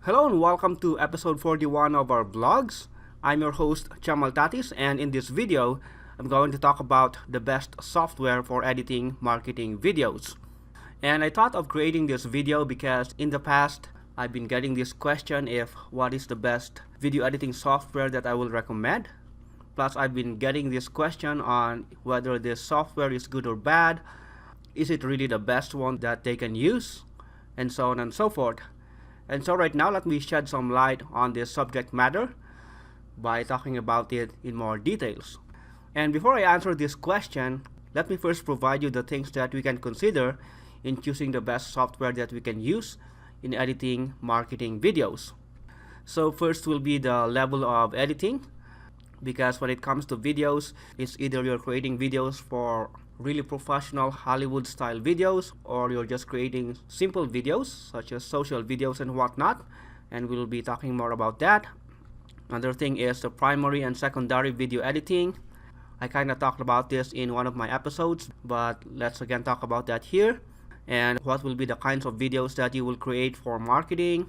Hello and welcome to episode 41 of our vlogs. I'm your host Chamal Tatis, and in this video I'm going to talk about the best software for editing marketing videos. And I thought of creating this video because in the past I've been getting this question if what is the best video editing software that I will recommend. Plus I've been getting this question on whether this software is good or bad. Is it really the best one that they can use? And so on and so forth. And so right now let me shed some light on this subject matter by talking about it in more details. And before I answer this question, let me first provide you the things that we can consider in choosing the best software that we can use in editing marketing videos. So first will be the level of editing, because when it comes to videos, it's either you're creating videos for really professional Hollywood style videos, or you're just creating simple videos such as social videos and whatnot, and we'll be talking more about that. Another thing is the primary and secondary video editing. I kind of talked about this in one of my episodes, but let's again talk about that here. And what will be the kinds of videos that you will create for marketing,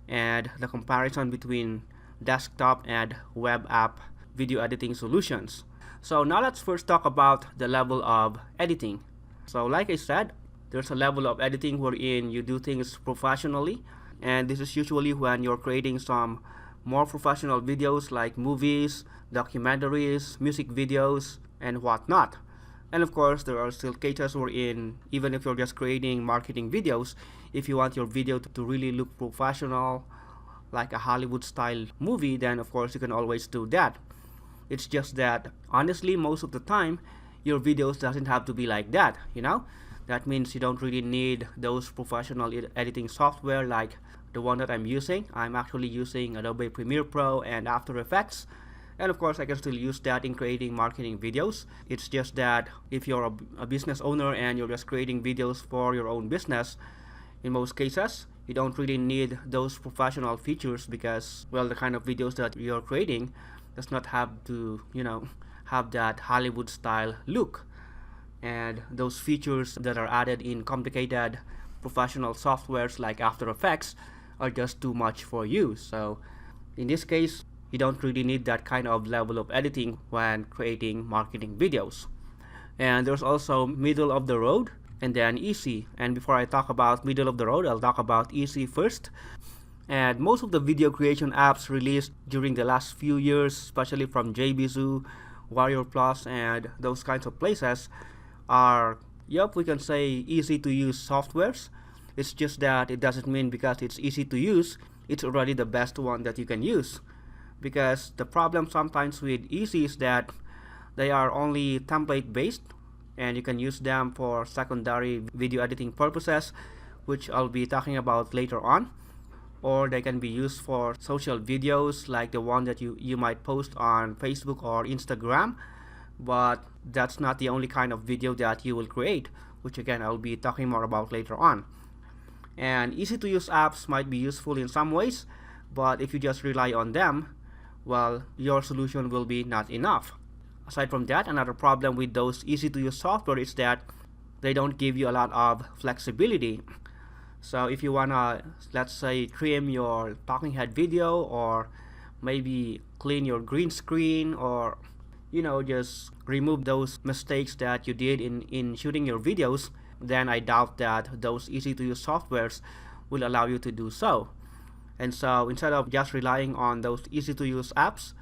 and the comparison between desktop and web app video editing solutions. So now let's first talk about the level of editing. So like I said, there's a level of editing wherein you do things professionally, and this is usually when you're creating some more professional videos like movies, documentaries, music videos, and whatnot. And of course, there are still cases wherein even if you're just creating marketing videos, if you want your video to really look professional, like a Hollywood style movie, then of course you can always do that. It's just that honestly most of the time your videos doesn't have to be like that, That means you don't really need those professional editing software like the one that I'm using. I'm actually using Adobe Premiere Pro and After Effects, and of course I can still use that in creating marketing videos. It's just that if you're a business owner and you're just creating videos for your own business, in most cases you don't really need those professional features because, well, the kind of videos that you're creating does not have to, have that Hollywood style look. And those features that are added in complicated professional softwares like After Effects are just too much for you. So in this case, you don't really need that kind of level of editing when creating marketing videos. And there's also middle of the road and then easy. And before I talk about middle of the road, I'll talk about easy first. And most of the video creation apps released during the last few years, especially from JVZoo, Warrior Plus, and those kinds of places, are, we can say easy to use softwares. It's just that it doesn't mean because it's easy to use, it's already the best one that you can use. Because the problem sometimes with easy is that they are only template based, and you can use them for secondary video editing purposes, which I'll be talking about later on. Or they can be used for social videos like the one that you might post on Facebook or Instagram, but that's not the only kind of video that you will create, which again I'll be talking more about later on. And easy to use apps might be useful in some ways, but if you just rely on them, well, your solution will be not enough. Aside from that, another problem with those easy to use software is that they don't give you a lot of flexibility. So if you wanna, let's say, trim your talking head video, or maybe clean your green screen, or just remove those mistakes that you did in shooting your videos, then I doubt that those easy to use softwares will allow you to do so. And so instead of just relying on those easy to use apps,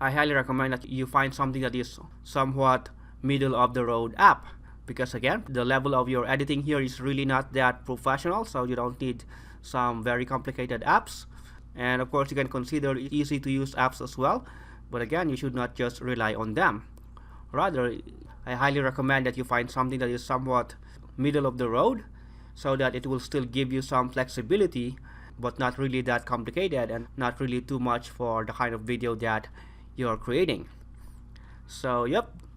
I highly recommend that you find something that is somewhat middle of the road app. Because again, the level of your editing here is really not that professional, so you don't need some very complicated apps. And of course you can consider easy to use apps as well, but again, you should not just rely on them. Rather, I highly recommend that you find something that is somewhat middle of the road, so that it will still give you some flexibility, but not really that complicated and not really too much for the kind of video that you're creating. So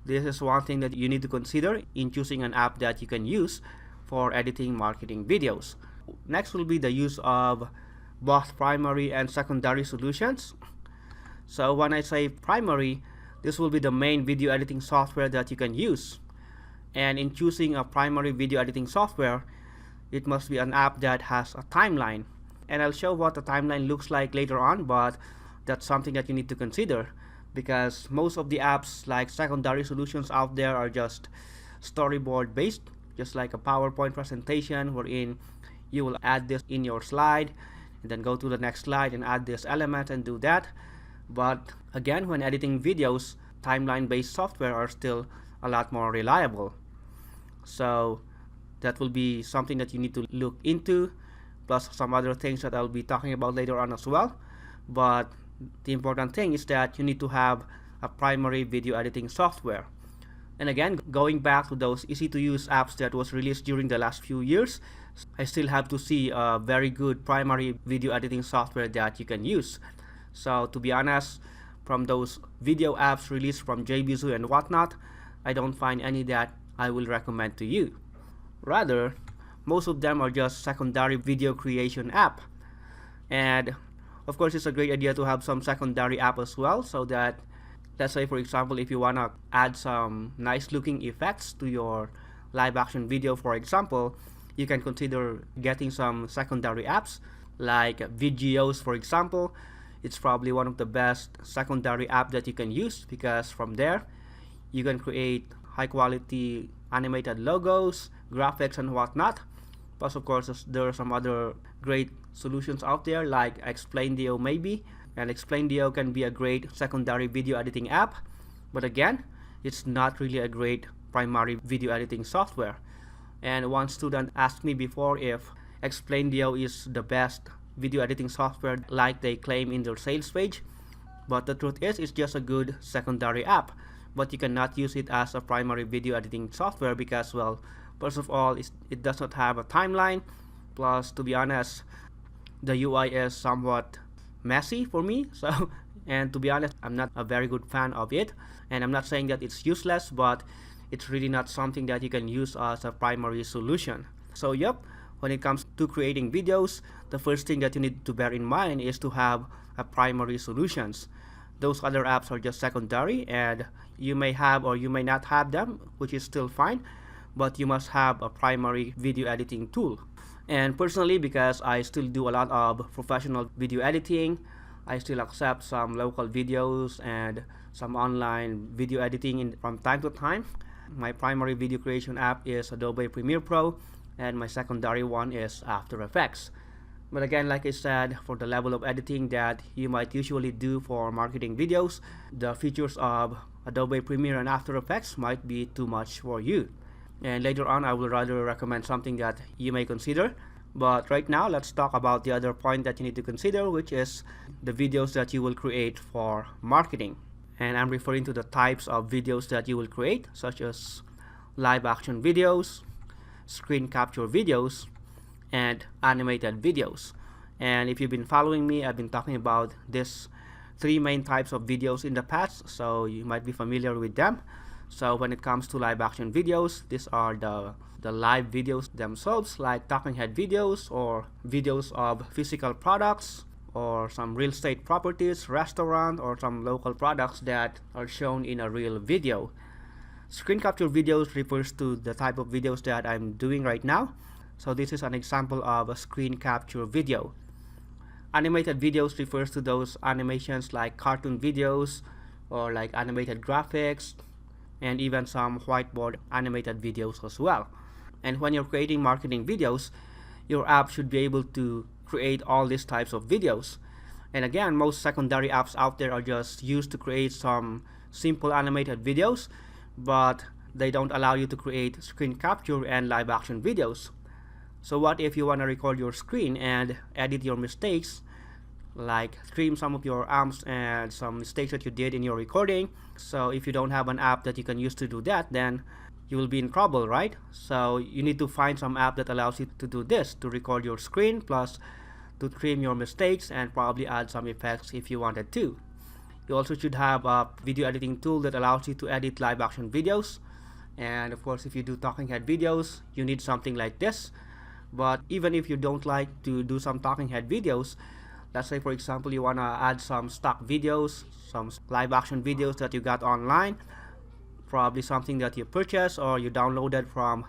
this is one thing that you need to consider in choosing an app that you can use for editing marketing videos. Next will be the use of both primary and secondary solutions. So when I say primary, this will be the main video editing software that you can use. And in choosing a primary video editing software, it must be an app that has a timeline. and I'll show what the timeline looks like later on, but that's something that you need to consider, because most of the apps like secondary solutions out there are just storyboard based, just like a PowerPoint presentation wherein you will add this in your slide and then go to the next slide and add this element and do that. But again, when editing videos, timeline based software are still a lot more reliable. So that will be something that you need to look into, plus some other things that I'll be talking about later on as well. But the important thing is that you need to have a primary video editing software. And again, going back to those easy to use apps that was released during the last few years, I still have to see a very good primary video editing software that you can use. So to be honest, from those video apps released from JVZoo and whatnot, I don't find any that I will recommend to you. Rather, most of them are just secondary video creation app. And of course, it's a great idea to have some secondary app as well, so that, let's say for example, if you want to add some nice looking effects to your live action video, for example, you can consider getting some secondary apps like Vidgeos, for example. It's probably one of the best secondary app that you can use, because from there you can create high quality animated logos, graphics and whatnot. Plus of course there are some other great solutions out there like Explaindio maybe, and Explaindio can be a great secondary video editing app, but again, it's not really a great primary video editing software. And one student asked me before if Explaindio is the best video editing software like they claim in their sales page, but the truth is it's just a good secondary app, but you cannot use it as a primary video editing software because, well, first of all, it does not have a timeline, plus to be honest, the UI is somewhat messy for me, so and to be honest, I'm not a very good fan of it. And I'm not saying that it's useless, but it's really not something that you can use as a primary solution. So yep, when it comes to creating videos, the first thing that you need to bear in mind is to have a primary solutions. Those other apps are just secondary, and you may have or you may not have them, which is still fine, but you must have a primary video editing tool. And personally, because I still do a lot of professional video editing, I still accept some local videos and some online video editing from time to time. My primary video creation app is Adobe Premiere Pro, and my secondary one is After Effects. But again, like I said, for the level of editing that you might usually do for marketing videos, the features of Adobe Premiere and After Effects might be too much for you. And later on, I will rather recommend something that you may consider. But right now, let's talk about the other point that you need to consider, which is the videos that you will create for marketing. And I'm referring to the types of videos that you will create, such as live action videos, screen capture videos, and animated videos. And if you've been following me, I've been talking about these three main types of videos in the past, so you might be familiar with them. So when it comes to live action videos, these are the live videos themselves, like talking head videos or videos of physical products or some real estate properties, restaurant, or some local products that are shown in a real video. Screen capture videos refers to the type of videos that I'm doing right now. So this is an example of a screen capture video. Animated videos refers to those animations like cartoon videos or like animated graphics, and even some whiteboard animated videos as well. And when you're creating marketing videos, your app should be able to create all these types of videos. And again, most secondary apps out there are just used to create some simple animated videos, but they don't allow you to create screen capture and live action videos. So what if you want to record your screen and edit your mistakes, like trim some of your amps and some mistakes that you did in your recording? So if you don't have an app that you can use to do that, then you will be in trouble, right? So you need to find some app that allows you to do this, to record your screen plus to trim your mistakes and probably add some effects if you wanted to. You also should have a video editing tool that allows you to edit live action videos. And of course, if you do talking head videos, you need something like this. But even if you don't like to do some talking head videos, let's say for example you want to add some stock videos, some live action videos that you got online, probably something that you purchased or you downloaded from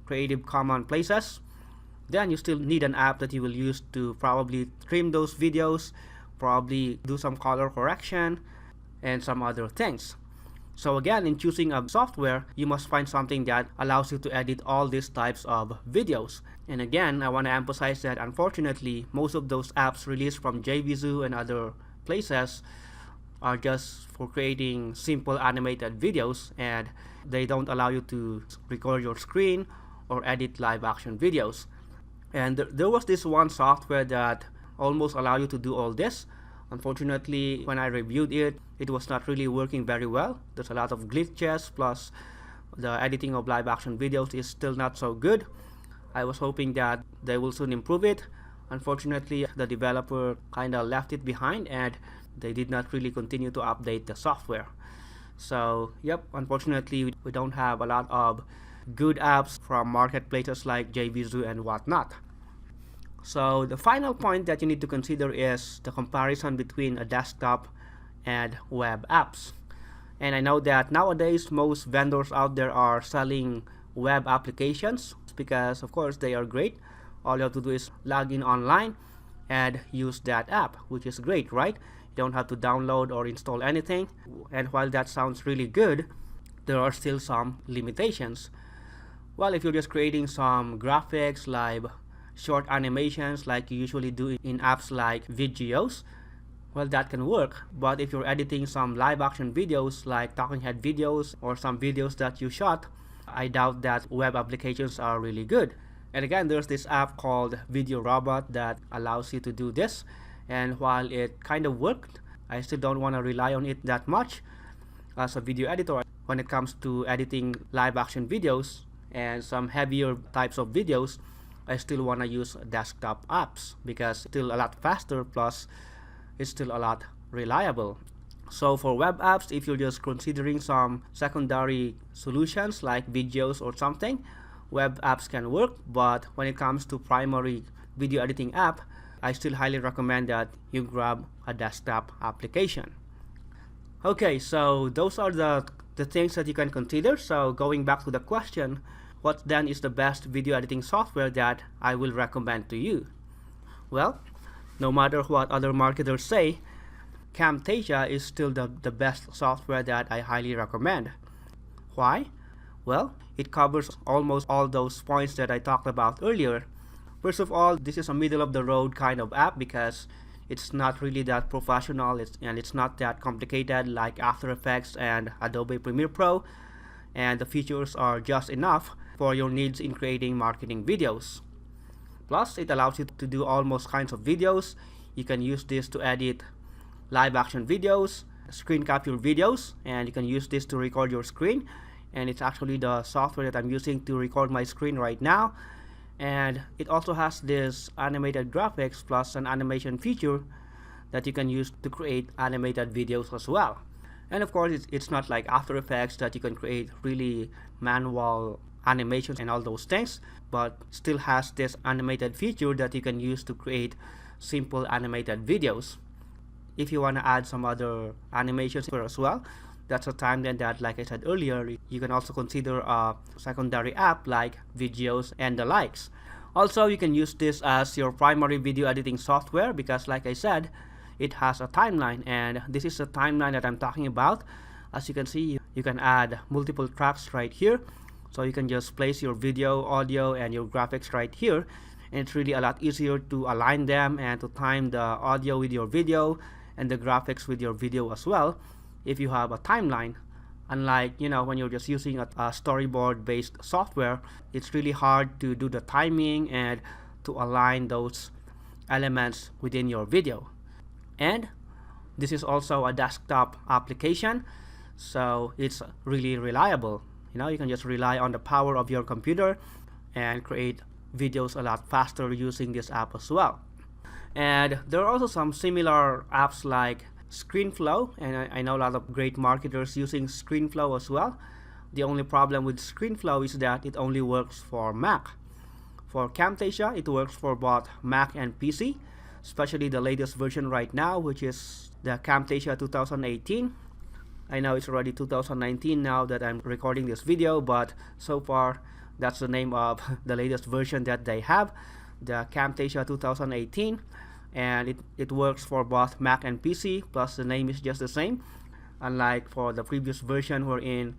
Creative Commons places. then you still need an app that you will use to probably trim those videos, probably do some color correction, and some other things. So again, in choosing a software, you must find something that allows you to edit all these types of videos. And again, I want to emphasize that unfortunately, most of those apps released from JVZoo and other places are just for creating simple animated videos, and they don't allow you to record your screen or edit live action videos. And there was this one software that almost allow you to do all this. Unfortunately, when I reviewed it, it was not really working very well. There's a lot of glitches, plus the editing of live action videos is still not so good. I was hoping that they will soon improve it. Unfortunately, the developer kind of left it behind and they did not really continue to update the software. So yep, unfortunately we don't have a lot of good apps from marketplaces like JVZoo and whatnot. So the final point that you need to consider is the comparison between a desktop and web apps. And I know that nowadays most vendors out there are selling web applications because of course they are great. All you have to do is log in online and use that app, which is great, right? You don't have to download or install anything. And while that sounds really good, there are still some limitations. Well, if you're just creating some graphics, live short animations like you usually do in apps like Vidgeos, well, that can work. But if you're editing some live action videos like talking head videos or some videos that you shot, I doubt that web applications are really good. And again, there's this app called Video Robot that allows you to do this, and while it kind of worked, I still don't want to rely on it that much as a video editor when it comes to editing live action videos and some heavier types of videos. I still want to use desktop apps because it's still a lot faster, plus it's still a lot reliable. So for web apps, if you're just considering some secondary solutions like Vidgeos or something, web apps can work. But when it comes to primary video editing app, I still highly recommend that you grab a desktop application. Okay, so those are the things that you can consider. So going back to the question, what then is the best video editing software that I will recommend to you? Well, no matter what other marketers say, Camtasia is still the best software that I highly recommend. Why? Well, it covers almost all those points that I talked about earlier. First of all, this is a middle of the road kind of app because it's not really that professional and it's not that complicated like After Effects and Adobe Premiere Pro, and the features are just enough for your needs in creating marketing videos. Plus, it allows you to do almost kinds of videos. You can use this to edit live action videos, screen capture videos, and you can use this to record your screen. And it's actually the software that I'm using to record my screen right now. And it also has this animated graphics plus an animation feature that you can use to create animated videos as well. And of course, it's not like After Effects that you can create really manual animations and all those things, but still has this animated feature that you can use to create simple animated videos. If you want to add some other animations here as well, that's a time then that, like I said earlier, you can also consider a secondary app like Vidgeos and the likes. Also, you can use this as your primary video editing software because, like I said, it has a timeline, and this is the timeline that I'm talking about. As you can see, you can add multiple tracks right here. So you can just place your video, audio, and your graphics right here. And it's really a lot easier to align them and to time the audio with your video and the graphics with your video as well if you have a timeline. Unlike, when you're just using a storyboard based software, it's really hard to do the timing and to align those elements within your video. And this is also a desktop application, so it's really reliable. You can just rely on the power of your computer and create videos a lot faster using this app as well. And there are also some similar apps like ScreenFlow, and I know a lot of great marketers using ScreenFlow as well. The only problem with ScreenFlow is that it only works for Mac. For Camtasia, it works for both Mac and PC, especially the latest version right now, which is the Camtasia 2018. I know it's already 2019 now that I'm recording this video, but so far That's the name of the latest version that they have, the Camtasia 2018, and it works for both Mac and PC, plus the name is just the same, unlike for the previous version wherein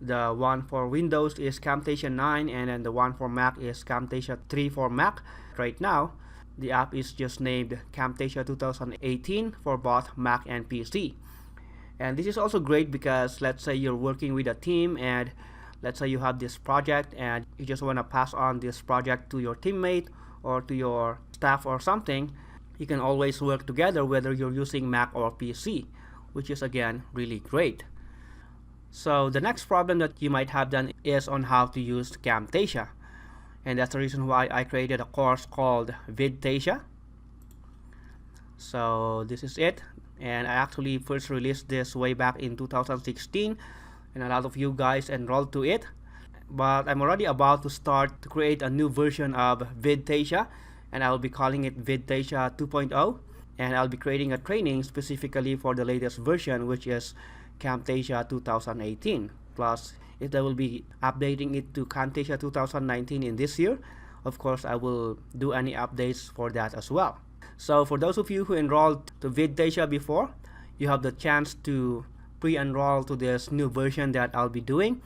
the one for Windows is Camtasia 9 and then the one for Mac is Camtasia 3 for Mac. Right now, the app is just named Camtasia 2018 for both Mac and PC. And this is also great because let's say you're working with a team and let's say you have this project and you just want to pass on this project to your teammate or to your staff or something. You can always work together whether you're using Mac or PC, which is again really great. So the next problem that you might have then is on how to use Camtasia. And that's the reason why I created a course called Vidtasia. So this is it. And I actually first released this way back in 2016 and a lot of you guys enrolled to it. But I'm already about to start to create a new version of Vidtasia, and I'll be calling it Vidtasia 2.0, and I'll be creating a training specifically for the latest version, which is Camtasia 2018. Plus, if they will be updating it to Camtasia 2019 in this year, of course I will do any updates for that as well. So for those of you who enrolled to Vidtasia before, you have the chance to pre-enroll to this new version that I'll be doing.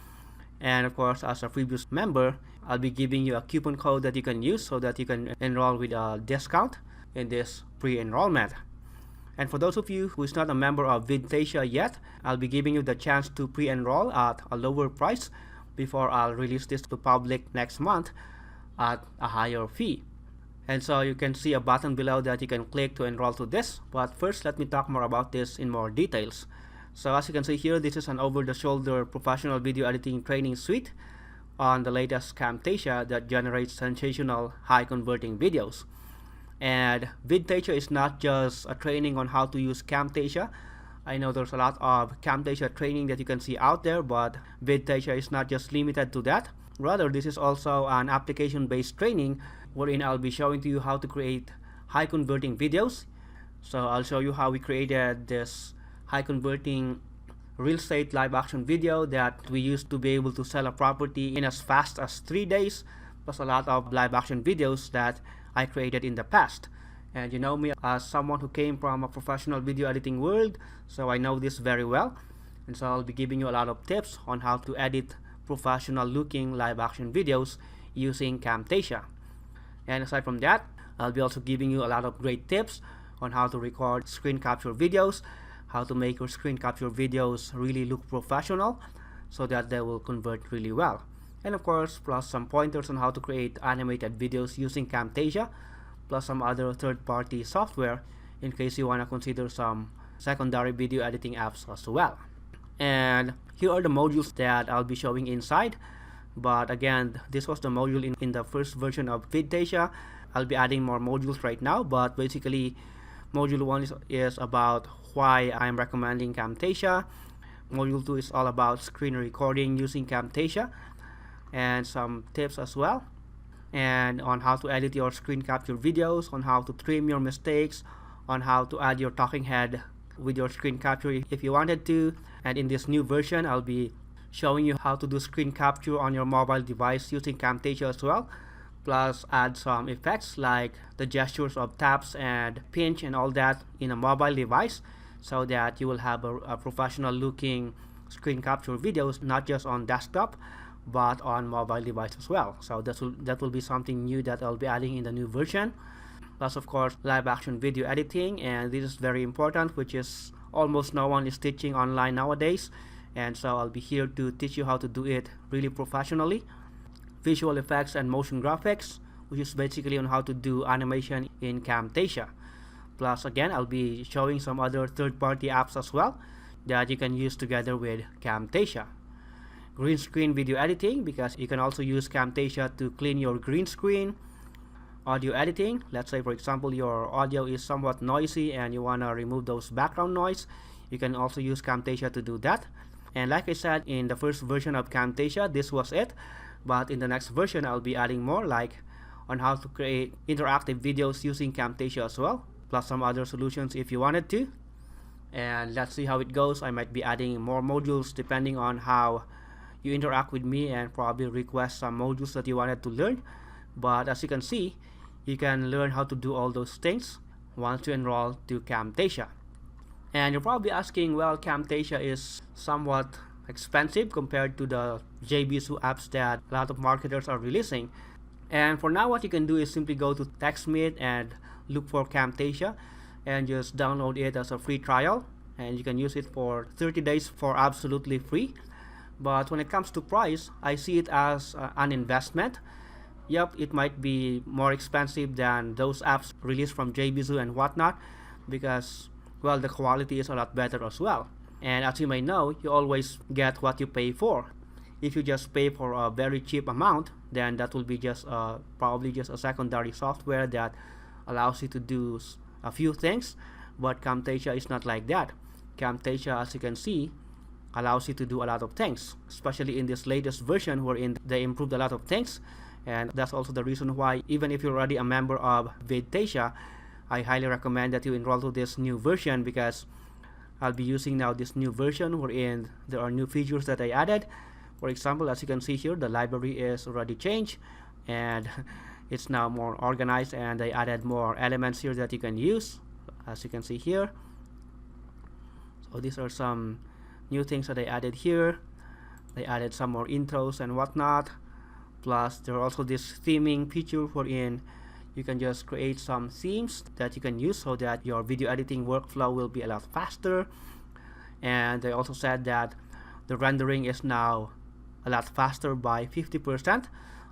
And of course, as a previous member, I'll be giving you a coupon code that you can use so that you can enroll with a discount in this pre-enrollment. And for those of you who is not a member of Vidtasia yet, I'll be giving you the chance to pre-enroll at a lower price before I'll release this to public next month at a higher fee. And so you can see a button below that you can click to enroll to this. But first, let me talk more about this in more details. So as you can see here, this is an over-the-shoulder professional video editing training suite on the latest Camtasia that generates sensational high-converting videos. And Vidtasia is not just a training on how to use Camtasia. I know there's a lot of Camtasia training that you can see out there, but Vidtasia is not just limited to that. Rather, this is also an application-based training wherein I'll be showing to you how to create high-converting videos. So I'll show you how we created this high-converting real estate live-action video that we used to be able to sell a property in as fast as 3 days, plus a lot of live-action videos that I created in the past. And you know me as someone who came from a professional video editing world, so I know this very well. And so I'll be giving you a lot of tips on how to edit professional looking live-action videos using Camtasia. And aside from that, I'll be also giving you a lot of great tips on how to record screen capture videos, how to make your screen capture videos really look professional so that they will convert really well. And of course, plus some pointers on how to create animated videos using Camtasia, plus some other third-party software in case you want to consider some secondary video editing apps as well. And here are the modules that I'll be showing inside. But again, this was the module in the first version of Vidtasia. I'll be adding more modules right now, but basically module 1 is about why I'm recommending Camtasia. Module 2 is all about screen recording using Camtasia and some tips as well, and on how to edit your screen capture videos, on how to trim your mistakes, on how to add your talking head with your screen capture if you wanted to. And in this new version, I'll be showing you how to do screen capture on your mobile device using Camtasia as well, plus add some effects like the gestures of taps and pinch and all that in a mobile device so that you will have a professional looking screen capture videos not just on desktop but on mobile device as well. So that will be something new that I'll be adding in the new version. Plus of course live action video editing, and this is very important, which is almost no one is teaching online nowadays, and so I'll be here to teach you how to do it really professionally. Visual effects and motion graphics, which is basically on how to do animation in Camtasia. Plus again, I'll be showing some other third-party apps as well that you can use together with Camtasia. Green screen video editing, because you can also use Camtasia to clean your green screen. Audio editing, let's say for example your audio is somewhat noisy and you want to remove those background noise, you can also use Camtasia to do that. And like I said, in the first version of Camtasia, this was it, but in the next version I'll be adding more, like on how to create interactive videos using Camtasia as well, plus some other solutions if you wanted to. And let's see how it goes. I might be adding more modules depending on how you interact with me and probably request some modules that you wanted to learn. But as you can see, you can learn how to do all those things once you enroll to Camtasia. And you're probably asking, well, Camtasia is somewhat expensive compared to the JVZoo apps that a lot of marketers are releasing. And for now, what you can do is simply go to TechSmith and look for Camtasia and just download it as a free trial, and you can use it for 30 days for absolutely free. But when it comes to price, I see it as an investment. Yep, it might be more expensive than those apps released from JVZoo and whatnot, because, well, the quality is a lot better as well. And as you may know, you always get what you pay for. If you just pay for a very cheap amount, then that will be just probably just a secondary software that allows you to do a few things. But Camtasia is not like that. Camtasia, as you can see, allows you to do a lot of things, especially in this latest version wherein they improved a lot of things. And that's also the reason why, even if you're already a member of Vidtasia, I highly recommend that you enroll to this new version, because I'll be using now this new version wherein there are new features that I added. For example, as you can see here, the library is already changed and it's now more organized, and I added more elements here that you can use, as you can see here. So these are some new things that I added here. They added some more intros and whatnot. Plus, there are also this theming feature wherein you can just create some themes that you can use so that your video editing workflow will be a lot faster. And they also said that the rendering is now a lot faster by 50%.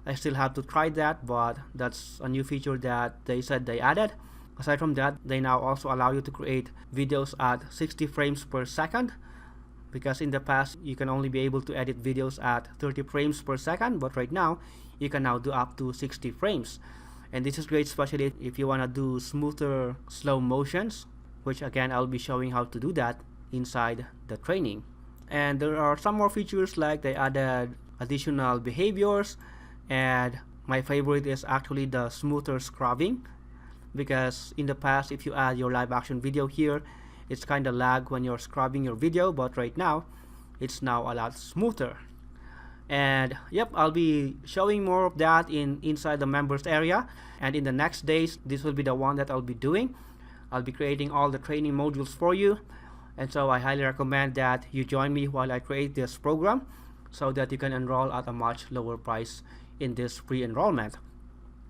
I still have to try that, but that's a new feature that they said they added. Aside from that, they now also allow you to create videos at 60 frames per second, because in the past you can only be able to edit videos at 30 frames per second, but right now you can now do up to 60 frames. And this is great, especially if you want to do smoother slow motions, which again I'll be showing how to do that inside the training. And there are some more features, like they added additional behaviors, and my favorite is actually the smoother scrubbing, because in the past if you add your live action video here, it's kind of lag when you're scrubbing your video, but right now it's now a lot smoother. And yep, I'll be showing more of that inside the members area, and in the next days this will be the one that I'll be doing. I'll be creating all the training modules for you, and so I highly recommend that you join me while I create this program so that you can enroll at a much lower price in this free enrollment.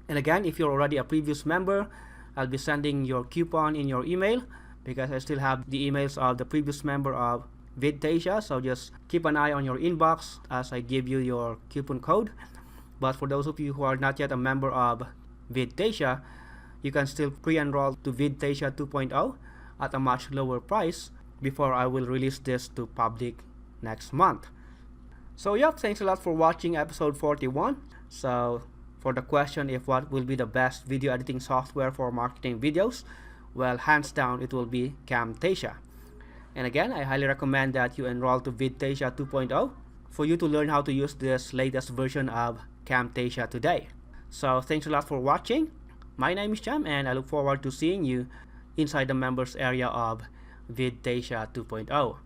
And again, if you're already a previous member, I'll be sending your coupon in your email, because I still have the emails of the previous member of Vidtasia, so just keep an eye on your inbox as I give you your coupon code. But for those of you who are not yet a member of Vidtasia, you can still pre-enroll to Vidtasia 2.0 at a much lower price before I will release this to public next month. So yeah, thanks a lot for watching episode 41. So for the question if what will be the best video editing software for marketing videos, well, hands down it will be Camtasia. And again, I highly recommend that you enroll to Vidtasia 2.0 for you to learn how to use this latest version of Camtasia today. So thanks a lot for watching. My name is Cham, and I look forward to seeing you inside the members area of Vidtasia 2.0.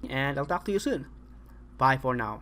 And I'll talk to you soon. Bye for now.